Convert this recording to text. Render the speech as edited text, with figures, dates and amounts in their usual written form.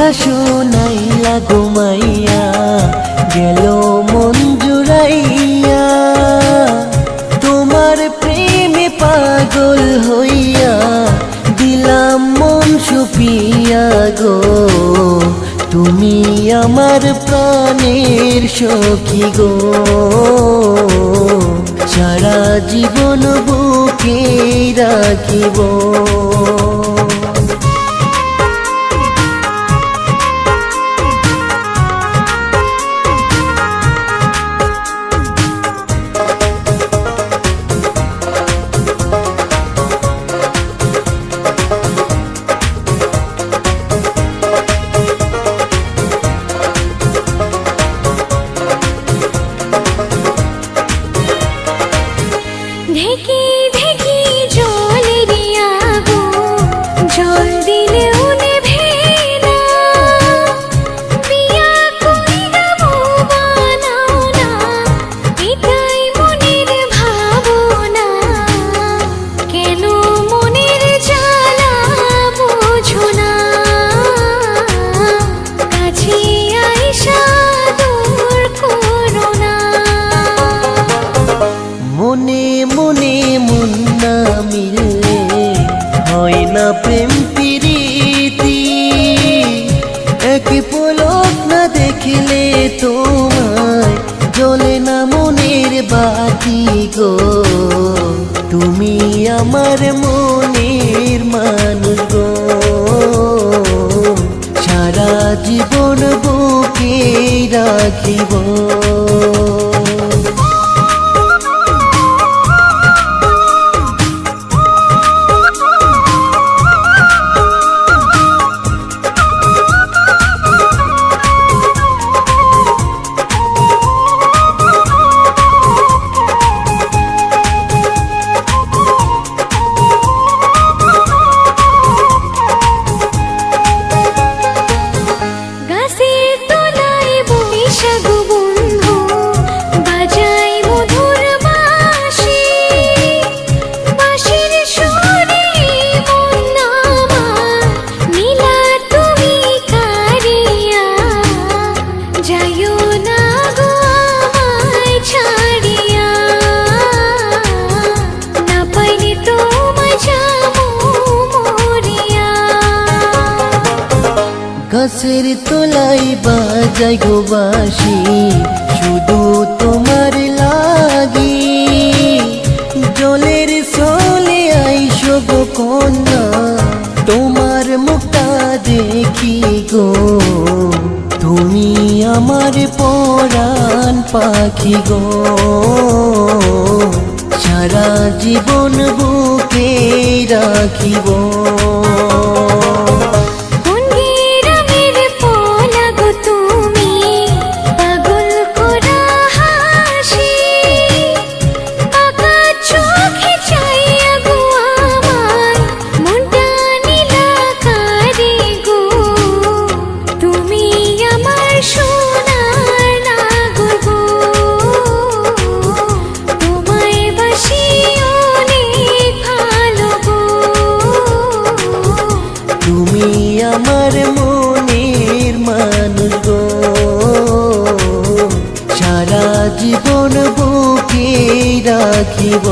কথা শোনাইলা ঘুমাইয়া গেল মন জুড়াইয়া, তোমার প্রেমে পাগল হইয়া দিলাম মন সুপিয়া গো। তুমি আমার প্রাণের সখী গো, সারা জীবন বুকে রাখিব। ঢেকে ঢেকে জলেরই আগুন, জল দিলেও নেভে না। বিয়া কইরা বউ বানাও না, এটাই মনের ভাবনা। কেন মনের জ্বালা বোঝো না, কাছে আইসা দূর করো না। মনে মনে মন না মিললে হয় না প্রেম প্রীতি, এক পলক না দেখলে তোমায় জ্বলে না মনের বাতি গো। তুমি আমার মনের মানুষ গো, সারা জীবন বুকে রাখিব। গাছের তলায় বাজাই গো বাঁশি, শুধু তোমার লাগি। জলের চলে আইসো গো কন্যা, তোমার মুখটা দেখি গো। তুমি আমার পরাণ পাখি গো, সারা জীবন বুকে রাখিব। তুমি আমার মনের মানুষ গো, সারা জীবন বুকে রাখিব।